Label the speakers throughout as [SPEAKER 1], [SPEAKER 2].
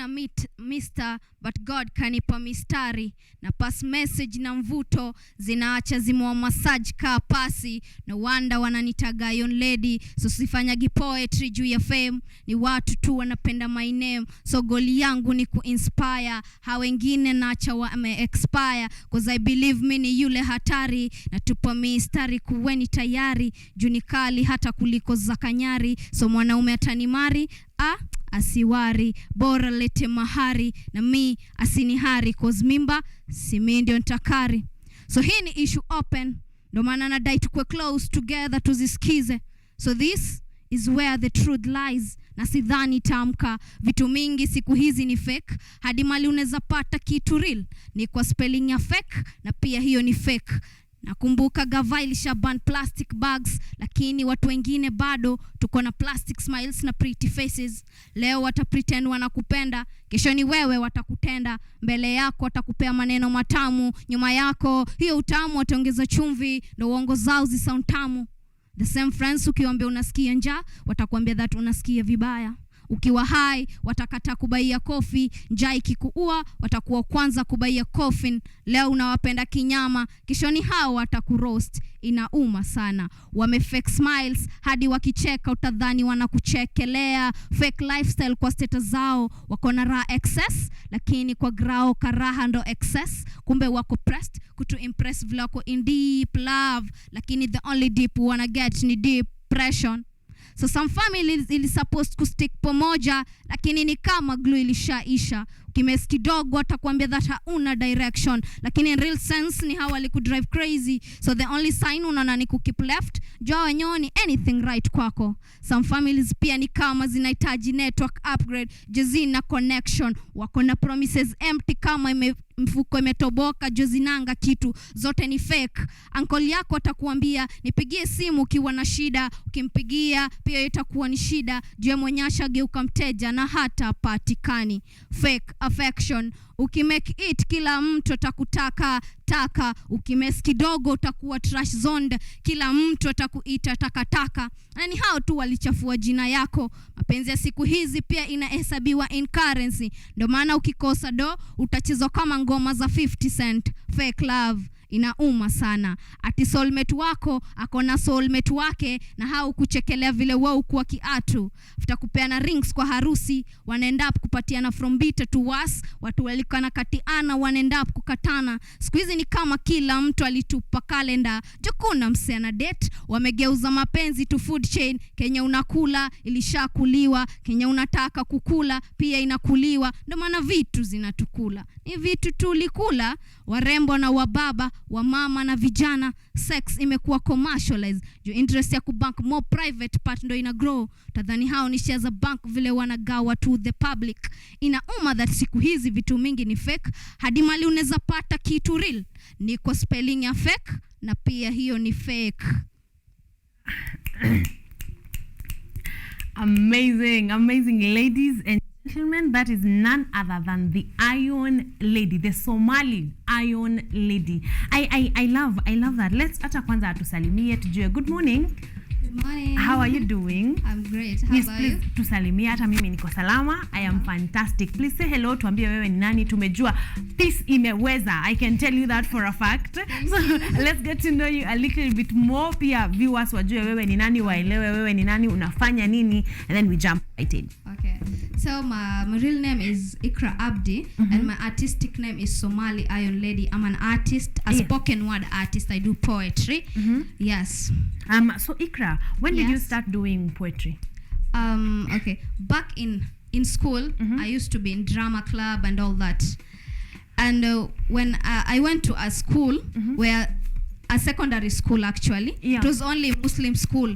[SPEAKER 1] sina mister but God kanipa mistari na pass message na mvuto zinaacha zimwa massage ka pasi no wonder wananitaga yon lady so sifanyagi poetry juu ya fame ni watu tu wanapenda my name so goli yangu ni kuinspire ha wengine naacha wame expire cause I believe me ni yule hatari na tupa mistari kuweni tayari juni kali hata kuliko za kanyari so mwanaume atanimari asiwari bora lete mahari na mi asinihari cause mimba si mimi ndio ntakari so hii ni issue open ndo maana nadai tukwe close together tuzisikize so this is where the truth lies na sidhani tamka vitu mingi siku hizi ni fake hadi mali unaweza pata kitu real ni kwa spelling ya fake na pia hiyo ni fake nakumbuka gava ilishaban plastic bags lakini watu wengine bado tuko na plastic smiles na pretty faces leo watapretend wanakupenda kesho ni wewe watakutenda mbele yako watakupea maneno matamu nyuma yako hiyo utamu wataongeza chumvi ndio uongo zao zi sound tamu the same friends ukiwaambia unasikia njaa watakwambia that unasikia vibaya ukiwa hai watakata kubaia coffee njaa ikikuua watakuwa kwanza kubaia coffin leo unawapenda kinyama kishoni hao watakuroast inauma sana wame fake smiles hadi wakicheka utadhani wanakuchekelea fake lifestyle kwa status zao wako na raha excess lakini kwa grao karaha ndo excess kumbe wako pressed kutu impress vile wako in deep love lakini the only deep wanna get ni depression so some families ili supposed to stick pamoja lakini ni kama glue ilishaisha ukimesi kidogo atakwambia that hauna direction lakini in real sense ni how walikudrive crazy so the only sign unaona ni kukeep left jua wenyewe ni anything right kwako some families pia ni kama zinahitaji network upgrade jezina connection wako na promises empty kama mfuko imetoboka jozinanga kitu zote ni fake uncle yako atakuambia nipigie simu ukiwa na shida ukimpigia pia itakuwa ni shida jue mwenyasha geuka mteja na hata patikani fake affection ukimake it kila mtu atakutaka taka ukimesi kidogo utakuwa trash zoned kila mtu atakuita takataka na ni hao tu walichafua jina yako mapenzi ya siku hizi pia inahesabiwa in currency ndio maana ukikosa do utachezwa kama ngoma za 50 cent fake love inauma sana ati soulmate wako akona soulmate wake na hao kuchekelea vile wao kwa kiatu utakupeana rings kwa harusi wanaenda up kupatiana from bitter to worse watu walikana katiana wanaenda up kukatana siku hizi ni kama kila mtu alitupa kalenda jukuna msiana date wamegeuza mapenzi to food chain Kenya unakula ilishakuliwa Kenya unataka kukula pia inakuliwa ndio maana vitu zinatukula ni vitu tulikula warembo na wababa wa mama na vijana sex imekuwa commercialized jo interest ya kubank more private part ndo ina grow tadhani hao ni shares za bank vile wanagawa to the public inauma that siku hizi vitu mingi ni fake hadi mali unaweza pata kitu real ni kwa spelling ya fake na pia hiyo ni fake
[SPEAKER 2] amazing ladies and gentlemen, that is none other than the Iron Lady, the Somali Iron Lady. I love that. Let's ata kwanza atusalimie tujue. Good morning.
[SPEAKER 1] Good morning.
[SPEAKER 2] How are you doing?
[SPEAKER 1] I'm great. How
[SPEAKER 2] yes,
[SPEAKER 1] about
[SPEAKER 2] please,
[SPEAKER 1] you?
[SPEAKER 2] tusalimie hata mimi niko salama. I am fantastic. Please say hello, tuambie wewe ni nani. Tumejua this imeweza. I can tell you that for a fact. So let's get to know you a little bit more. Pia viewers wajue wewe ni nani, waelewe wewe ni nani, unafanya nini, and then we jump right in.
[SPEAKER 1] Okay. So my real name is Ikra Abdi and my artistic name is Somali Iron Lady. I'm an artist, a spoken word artist. I do poetry. Yes.
[SPEAKER 2] So Ikra, when did you start doing poetry?
[SPEAKER 1] Okay. Back in school, I used to be in drama club and all that. And when I went to a school where a secondary school actually, it was only Muslim school.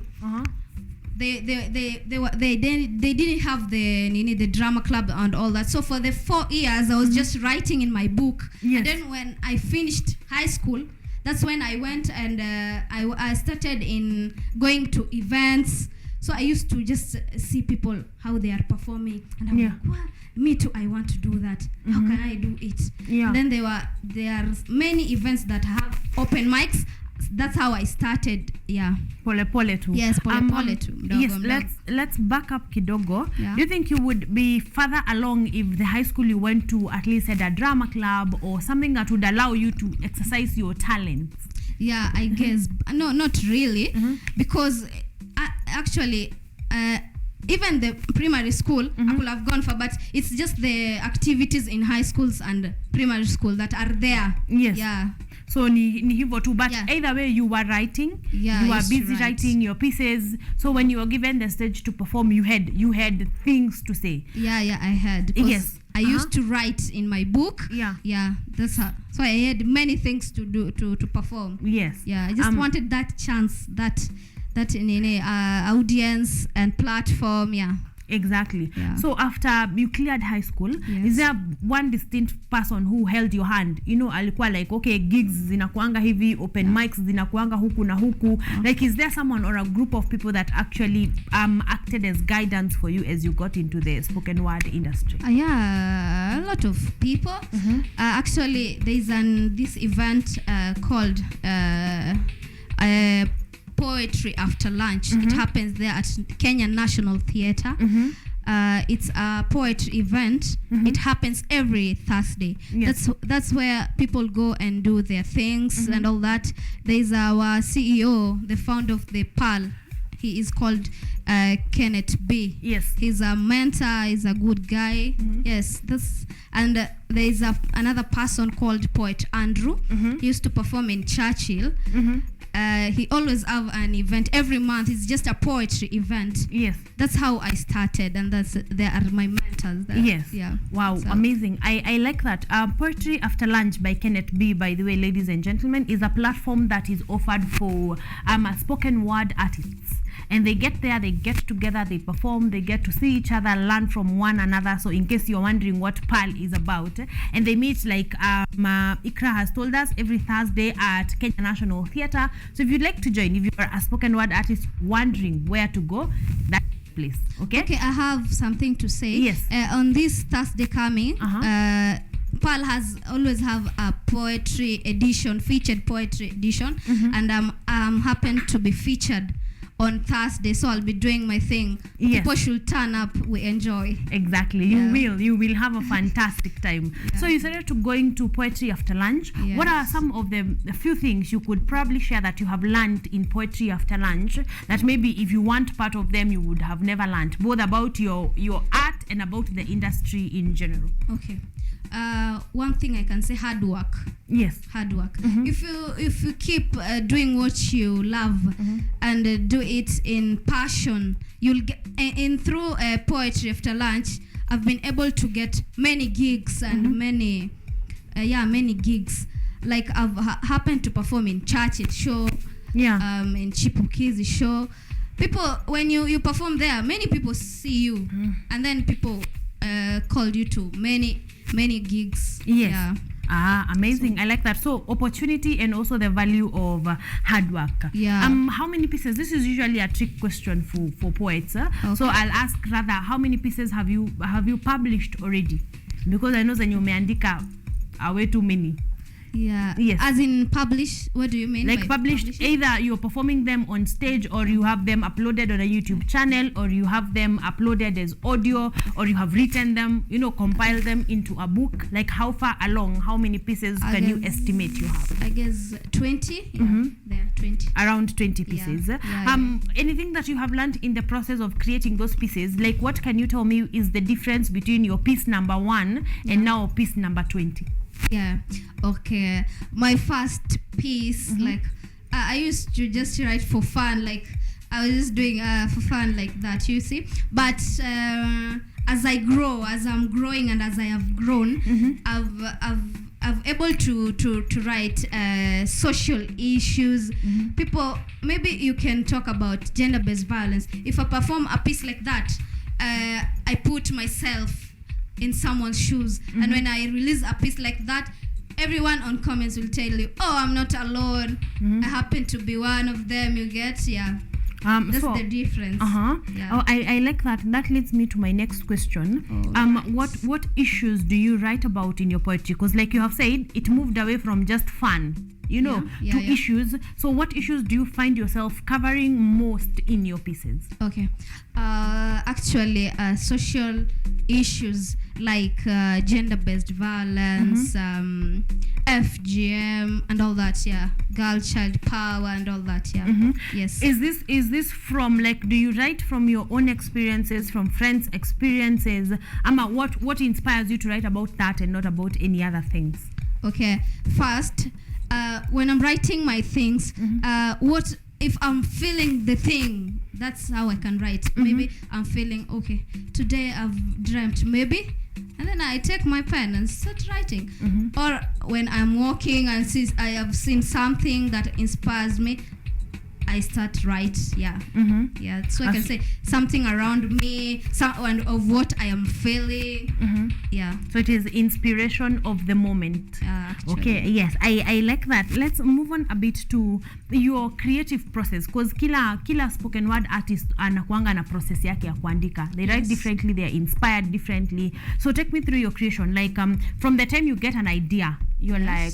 [SPEAKER 1] They didn't have the drama club and all that. So for the 4 years I was just writing in my book. And then when I finished high school, that's when I went and I started in going to events. So I used to just see people how they are performing and I'm like, well, me too, I want to do that. How can I do it? And then there are many events that have open mics. that's how I started. Yeah.
[SPEAKER 2] Pole pole tu.
[SPEAKER 1] Yes, pole pole tu. Mdogo,
[SPEAKER 2] Yes,
[SPEAKER 1] mdogo.
[SPEAKER 2] let's back up kidogo.
[SPEAKER 1] Yeah.
[SPEAKER 2] Do you think you would be further along if the high school you went to at least had a drama club or something that would allow you to exercise your talents?
[SPEAKER 1] Yeah, I guess. No, not really. Because actually, even the primary school I could have gone for, but it's just the activities in high schools and primary school that are there.
[SPEAKER 2] Yes.
[SPEAKER 1] Yeah.
[SPEAKER 2] So ni hivyo tu, but
[SPEAKER 1] Yeah.
[SPEAKER 2] either way you were writing,
[SPEAKER 1] Yeah,
[SPEAKER 2] you were
[SPEAKER 1] I used to
[SPEAKER 2] busy
[SPEAKER 1] write.
[SPEAKER 2] writing your pieces. So when you were given the stage to perform, you had things to say.
[SPEAKER 1] Yeah, I had. 'Cause
[SPEAKER 2] Yes.
[SPEAKER 1] I used to write in my book.
[SPEAKER 2] Yeah.
[SPEAKER 1] Yeah, that's how. So I had many things to do to perform.
[SPEAKER 2] Yes.
[SPEAKER 1] Yeah, I just wanted that chance, that audience and platform. Yeah.
[SPEAKER 2] Exactly.
[SPEAKER 1] Yeah.
[SPEAKER 2] So after you cleared high school,
[SPEAKER 1] Yes.
[SPEAKER 2] is there one distinct person who held your hand? You know, alikuwa like, okay, gigs zinakuanga hivi, open mics zinakuanga huku na huku. Like, is there someone or a group of people that actually acted as guidance for you as you got into the spoken word industry?
[SPEAKER 1] Yeah, a lot of people. Actually, there's this event called Poetry After Lunch. It happens there at Kenya National Theatre. It's a poetry event. It happens every Thursday.
[SPEAKER 2] Yes.
[SPEAKER 1] That's where people go and do their things and all that. There's our CEO, the founder of the PAL. He is called Kenneth B.
[SPEAKER 2] Yes.
[SPEAKER 1] He's a mentor. He's a good guy. Yes. And there's another person called Poet Andrew. He used to perform in Churchill. He always have an event every month. It's just a poetry event.
[SPEAKER 2] Yes.
[SPEAKER 1] That's how I started, and they are my mentors.
[SPEAKER 2] Yes.
[SPEAKER 1] Yeah.
[SPEAKER 2] Wow,
[SPEAKER 1] So-
[SPEAKER 2] amazing. I like that. Poetry After Lunch by Kenneth B, by the way, ladies and gentlemen, is a platform that is offered for spoken word artists. And they get there, they get together, they perform, they get to see each other, learn from one another. So in case you're wondering what PAL is about, and they meet, like Ikra has told us, every Thursday at Kenya National Theatre. So if you'd like to join, if you're a spoken word artist wondering where to go, that's the place. Okay?
[SPEAKER 1] Okay, I have something to say.
[SPEAKER 2] Yes.
[SPEAKER 1] On this Thursday coming, PAL has always have a poetry edition, featured poetry edition, and I'm happen to be featured on Thursday, so I'll be doing my thing.
[SPEAKER 2] Yes.
[SPEAKER 1] People should turn up. We enjoy.
[SPEAKER 2] Exactly.
[SPEAKER 1] Yeah.
[SPEAKER 2] You will have a fantastic time.
[SPEAKER 1] Yeah.
[SPEAKER 2] So you started to going to Poetry After Lunch.
[SPEAKER 1] Yes.
[SPEAKER 2] What are some of the few things you could probably share that you have learned in Poetry After Lunch that maybe if you weren't part of them you would have never learned, both about your art and about the industry in general?
[SPEAKER 1] Okay. One thing I can say: hard work.
[SPEAKER 2] Yes.
[SPEAKER 1] Hard work. If you keep doing what you love and do it in passion, you'll get. Through Poetry After Lunch, I've been able to get many gigs and many gigs. Like I've happened to perform in Churchill show, in Chipukizi show. People, when you perform there, many people see you, and then people called you to many gigs.
[SPEAKER 2] Yes.
[SPEAKER 1] Yeah.
[SPEAKER 2] Amazing. I like that. So opportunity and also the value of hard work.
[SPEAKER 1] Yeah.
[SPEAKER 2] How many pieces? This is usually a trick question for poets.
[SPEAKER 1] Okay.
[SPEAKER 2] So I'll ask rather, how many pieces have you published already? Because I know that you umeandika way too many.
[SPEAKER 1] Yeah.
[SPEAKER 2] Yes.
[SPEAKER 1] As in publish, what do you mean?
[SPEAKER 2] Like
[SPEAKER 1] by
[SPEAKER 2] published,
[SPEAKER 1] publishing?
[SPEAKER 2] either you're performing them on stage or you have them uploaded on a YouTube channel or you have them uploaded as audio or you have written them, compile them into a book. Like how far along, how many pieces can you estimate you have?
[SPEAKER 1] I guess 20. Yeah. There, 20.
[SPEAKER 2] Around 20 pieces.
[SPEAKER 1] Yeah.
[SPEAKER 2] Anything that you have learned in the process of creating those pieces, like what can you tell me is the difference between your piece number 1 and now piece number 20?
[SPEAKER 1] Yeah. Okay. My first piece, like I used to just write for fun, like I was just doing for fun like that, you see. But as I'm growing and as I have grown, I've able to write social issues. People, maybe you can talk about gender-based violence. If I perform a piece like that, I put myself in someone's shoes, and when I release a piece like that, everyone on comments will tell you, oh, I'm not alone, I happen to be one of them. You get? That's the difference. Yeah.
[SPEAKER 2] Oh, I like that. That leads me to my next question. What issues do you write about in your poetry? Because like you have said, it moved away from just fun. you know,
[SPEAKER 1] Yeah,
[SPEAKER 2] to
[SPEAKER 1] yeah.
[SPEAKER 2] issues. So what issues do you find yourself covering most in your pieces?
[SPEAKER 1] Okay. Actually, social issues like gender-based violence, FGM, and all that. Yeah, girl-child power, and all that. Yeah. Yes.
[SPEAKER 2] Is this from, like, do you write from your own experiences, from friends' experiences? Ama, what inspires you to write about that and not about any other things?
[SPEAKER 1] Okay. First, when I'm writing my things, what if I'm feeling the thing? That's how I can write. Maybe I'm feeling, okay, today I've dreamt, maybe, and then I take my pen and start writing. Or when I'm walking and I have seen something that inspires me, I start write. Yeah. Yeah. So I can say something around me, and of what I am feeling. Yeah.
[SPEAKER 2] So it is inspiration of the moment.
[SPEAKER 1] Actually.
[SPEAKER 2] Okay, yes, I like that. Let's move on a bit to your creative process, because kila spoken word artist anakuanga na process yake ya kuandika. They write differently, they are inspired differently. So take me through your creation, like from the time you get an idea, you're like,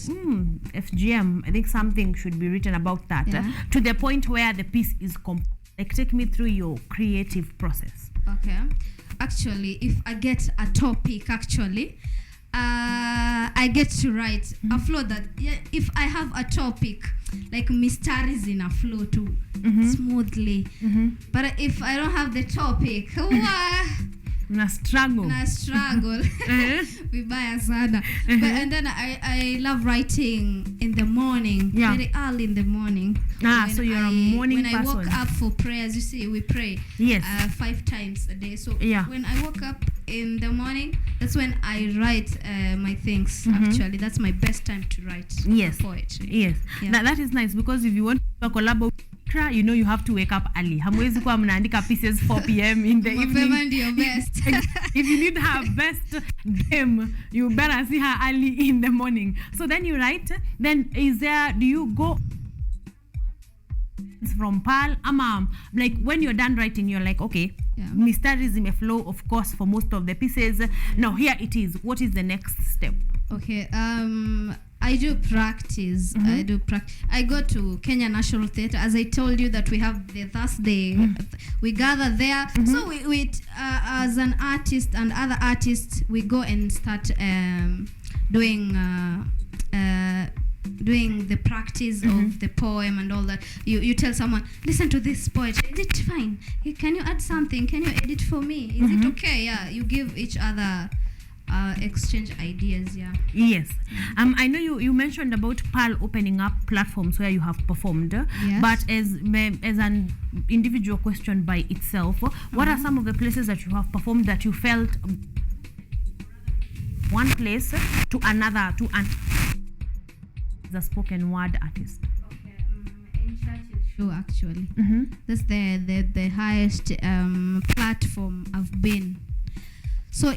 [SPEAKER 2] FGM, I think something should be written about that, to the point where the piece is complete. Like, take me through your creative process.
[SPEAKER 1] Okay. Actually, if I get a topic, I get to write a flow that, if I have a topic, like mysteries in a flow too, smoothly. But if I don't have the topic,
[SPEAKER 2] Na struggle.
[SPEAKER 1] Vibaya sana. And then I love writing in the morning, very early in the morning.
[SPEAKER 2] So you're a morning person.
[SPEAKER 1] When I woke up for prayers, you see, we pray 5 times a day. So when I woke up in the morning, that's when I write my things. Actually, that's my best time to write poetry.
[SPEAKER 2] Yes. That is nice, because if you want to collab, you know, you have to wake up early. Hamwezi kuwa mnaandika pieces 4 p.m. in the evening.
[SPEAKER 1] Your best.
[SPEAKER 2] If you need her best game, you better see her early in the morning. So then you write. Then do you go from Pal? Like, when you're done writing, you're like, okay, mysteries in a flow, of course, for most of the pieces. Now here it is. What is the next step?
[SPEAKER 1] Okay. I do practice. I go to Kenya National Theatre. As I told you that we have the Thursday, we gather there. So we as an artist and other artists, we go and start doing the practice of the poem and all that. You tell someone, listen to this poet. Is it fine? Can you add something? Can you edit for me? Is it okay? Yeah. You give each other. Exchange ideas.
[SPEAKER 2] Yes. I know you mentioned about PAL opening up platforms where you have performed, but as an individual question by itself, what are some of the places that you have performed that you felt one place to another, the spoken word artist?
[SPEAKER 1] Okay. In Churchill Show, actually. That's the highest platform I've been. So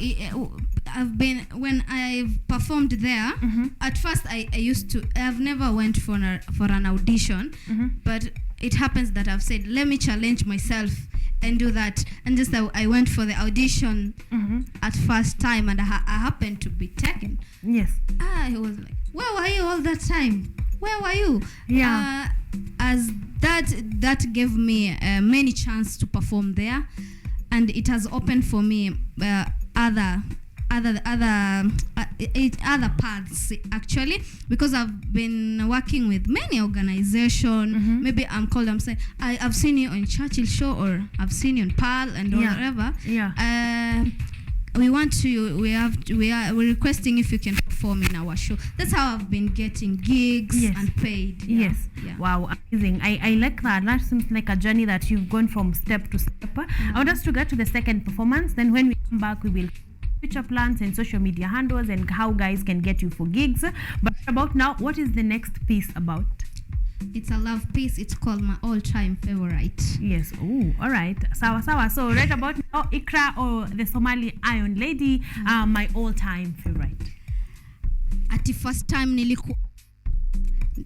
[SPEAKER 1] when I've performed there, at first I've never went for an audition, but it happens that I've said, let me challenge myself and do that. And just I went for the audition at first time, and I happened to be taken.
[SPEAKER 2] Yes.
[SPEAKER 1] I was like, where were you all that time? Where were you?
[SPEAKER 2] Yeah.
[SPEAKER 1] As that gave me many chance to perform there, and it has opened for me other paths, actually, because I've been working with many organizations. Maybe I'm called, I'm saying, I've seen you on Churchill Show, or I've seen you on PAL and whatever. We're requesting if you can perform in our show. That's how I've been getting gigs and paid.
[SPEAKER 2] Wow, amazing. I like that. That seems like a journey that you've gone from step to step. I want us to get to the second performance. Then when we come back, we will future plans and social media handles and how guys can get you for gigs. But about now, what is the next piece about?
[SPEAKER 1] It's a love piece. It's called My All-Time Favorite.
[SPEAKER 2] Yes. Oh, all right. Sawa. So right about now, Ikra, or the Somali Iron Lady, my all-time favorite.
[SPEAKER 1] Ati first time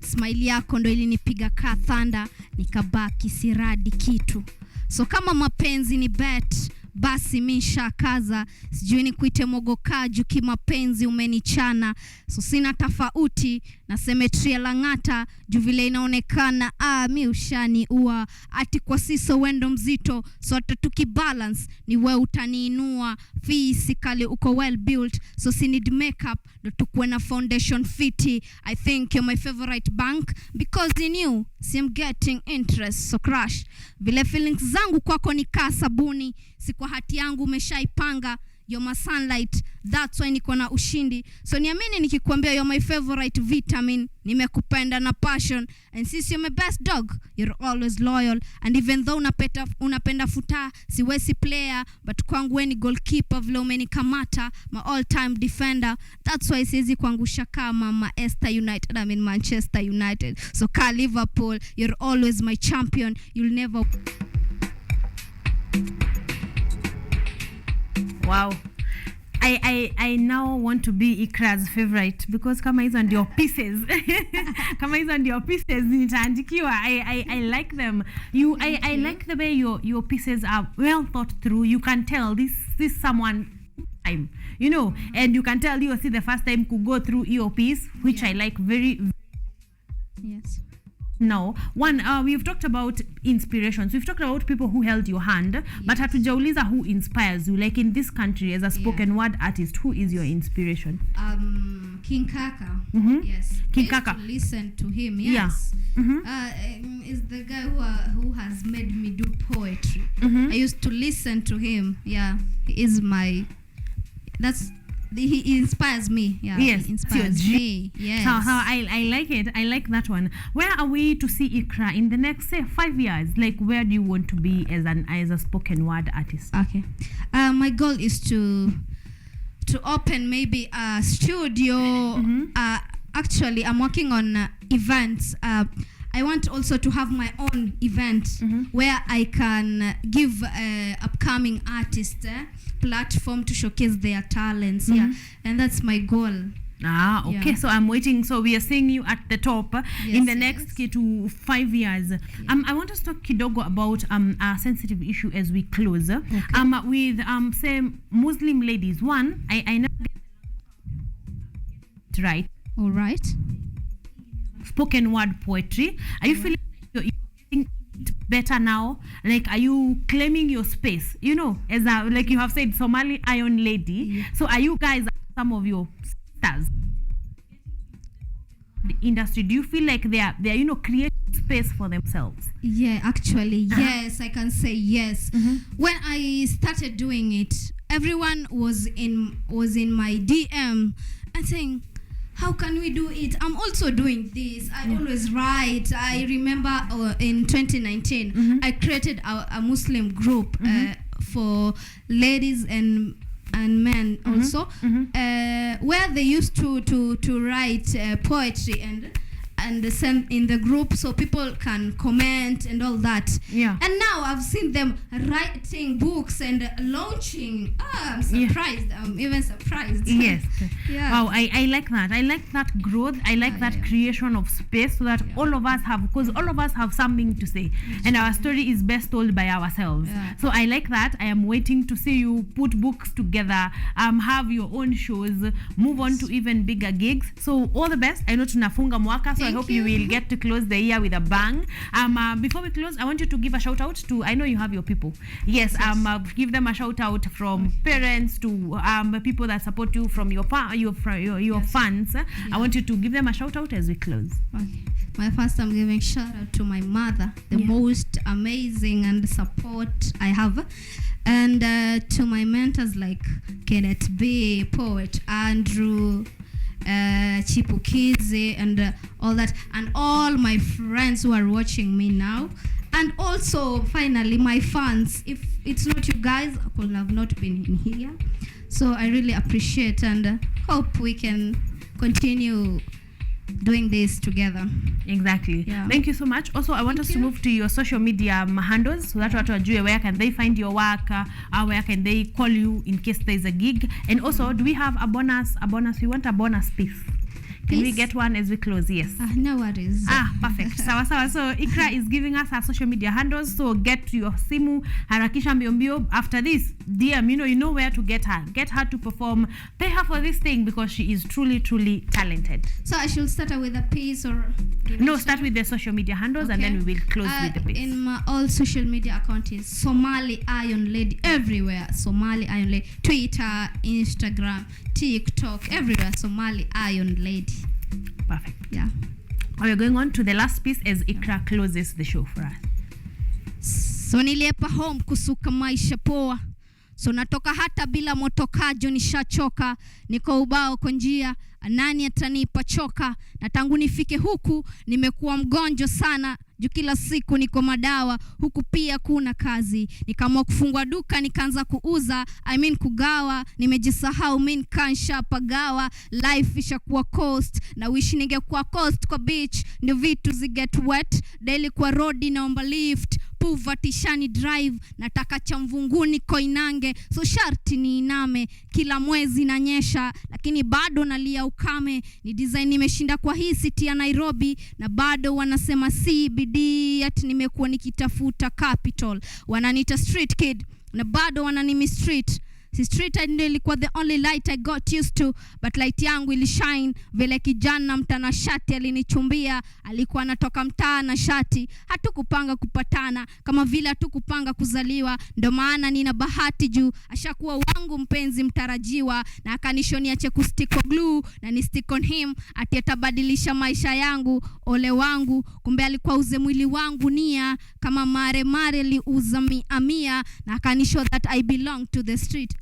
[SPEAKER 1] smile yako ndo ilinipiga ka thunder, nikabaki siradi kitu. So kama mapenzi ni bet, basi mi nshakaza, sijui ni kuite mogokaju kimapenzi umenichana, so sina tofauti na Cemetery ya Lang'ata juu vile inaonekana mi ushani ua ati kwa siso wendo mzito, so hata tukibalance ni we utaniinua, physically uko well built, so si need makeup ndo tukuwe na foundation fiti. I think you're my favorite bank because in you see I'm getting interest, so crush vile feelings zangu kwako ni kaa sabuni, si kwa hati yangu umeshaipanga. You're my sunlight, that's why niko na ushindi, so niamini nikikwambia you're my favorite vitamin, nimekupenda na passion, and since you're my best dog you're always loyal, and even though unapenda futa siwezi player, but kwangu we ni goalkeeper vile umenikamata, my all time defender, that's why siwezi kuangusha kama Manchester United, I mean Manchester United, so ka Liverpool you're always my champion, you'll never.
[SPEAKER 2] Wow. I now want to be Ikra's favorite because kama hizo ndio pieces. Kama hizo ndio pieces nitaandikiwa. I like them. I like the way your pieces are well thought through. You can tell this someone time, you know, and you can tell you see the first time could go through your piece, which I like very.
[SPEAKER 1] Yes.
[SPEAKER 2] No, we've talked about inspirations. We've talked about people who held your hand, but hatujauliza who inspires you. Like in this country, as a spoken word artist, who is your inspiration?
[SPEAKER 1] King Kaka. Yes.
[SPEAKER 2] King Kaka.
[SPEAKER 1] Listen to him. Yes. Is the guy who has made me do poetry. I used to listen to him. Yeah, he is my. He inspires me. Yeah,
[SPEAKER 2] yes,
[SPEAKER 1] he inspires me. Yes.
[SPEAKER 2] So I like it. I like that one. Where are we to see Ikra in the next, say, 5 years? Like, where do you want to be as a spoken word artist?
[SPEAKER 1] Okay. My goal is to open maybe a studio. Actually, I'm working on events. I want also to have my own event where I can give upcoming artists platform to showcase their talents. Yeah, and that's my goal.
[SPEAKER 2] Okay. Yeah. So I'm waiting. So we are seeing you at the top in the next to 5 years. Yeah. I want us to talk kidogo about a sensitive issue as we close. Okay. With say Muslim ladies. One, I never get right.
[SPEAKER 1] All right.
[SPEAKER 2] Spoken word poetry. Are you feeling you're getting it better now? Like, are you claiming your space? You know, as like you have said, Somali Iron Lady. Yeah. So are you guys some of your stars? The industry, do you feel like they are creating space for themselves?
[SPEAKER 1] Yeah, actually, yes, I can say yes. When I started doing it, everyone was in my DM and saying, how can we do it? I'm also doing this. I always write. I remember in 2019, I created a Muslim group for ladies and men also, where they used to write poetry and send in the group so people can comment and all that. Yeah. And now I've seen them writing books and launching. I'm surprised. Yeah. I'm even surprised.
[SPEAKER 2] Yes. Yeah. Wow, I like that. I like that growth. I like that creation of space so that all of us have, because all of us have something to say. And our story is best told by ourselves. Yeah. So I like that. I am waiting to see you put books together, have your own shows, move on to even bigger gigs. So all the best. I know tunafunga mwaka, so I hope you will get to close the year with a bang. Before we close, I want you to give a shout out to, I know you have your people. Yes. Give them a shout out from parents to people that support you, from your fans. Yeah. I want you to give them a shout out as we close.
[SPEAKER 1] Okay. My first, I'm giving shout out to my mother, the most amazing and support I have, and to my mentors like Kenneth B, Poet Andrew, Chipukizi, and all that, and all my friends who are watching me now, and also finally my fans. If it's not you guys, I could have not been in here. So I really appreciate and hope we can continue doing this together.
[SPEAKER 2] Exactly. Yeah. Thank you so much. Also, I want us to move to your social media handles so that watu wajue where can they find your work, where can they call you in case there is a gig. And also, do we have a bonus? We want a bonus piece. Can we get one as we close? Yes.
[SPEAKER 1] No worries.
[SPEAKER 2] Perfect. Sawa sawa. So Ikra is giving us her social media handles. So get to your simu, harakisha mbio. After this, DM, you know where to get her. Get her to perform. Pay her for this thing because she is truly, truly talented.
[SPEAKER 1] So I should start with a piece or?
[SPEAKER 2] No, start with the social media handles, and then we will close with the piece.
[SPEAKER 1] In my all social media account is Somali Iron Lady everywhere. Somali Iron Lady. Twitter, Instagram, TikTok, everywhere. Somali Iron Lady.
[SPEAKER 2] Perfect.
[SPEAKER 1] Yeah.
[SPEAKER 2] We're going on to the last piece as Ikra closes the show for us.
[SPEAKER 1] So niliepa home kusuka maisha poa. So natoka hata bila motokajo nishachoka. Niko ubao kwa njia, nani atanipa choka. Na tangu nifike huku, nimekuwa mgonjwa sana. Juu kila siku niko madawa, huku pia kuna kazi. Nikaamua kufungua duka, nikaanza kuuza, kugawa. Nimejisahau, kansha pagawa. Life ishakuwa coast, na wish ningekuwa coast kwa beach. Ndio vitu ziget wet, daily kwa road naomba lift. Poverty shani drive, nataka cha mvunguni Koinange. So sharti ni iname, kila mwezi nanyesha. Lakini bado nalia ukame, ni design nimeshinda kwa hii city ya Nairobi. Na bado wanasema CBD, ati nimekuwa nikitafuta capital. Wananiita street kid, na bado wananimi street. Si street ndio ilikuwa the only light I got used to, but light yangu ilishine vile kijana mtana shati alinichumbia. Alikuwa anatoka mtaa na shati, hatukupanga kupatana, kama vile hatukupanga kuzaliwa. Ndo maana nina bahati juu ashakuwa wangu mpenzi mtarajiwa. Na akanishonia cheku stick glue na ni stick on him, ati atabadilisha maisha yangu. Ole wangu, kumbe alikuwa uze mwili wangu nia, kama mare liuza mia. Na akanishow that I belong to the street.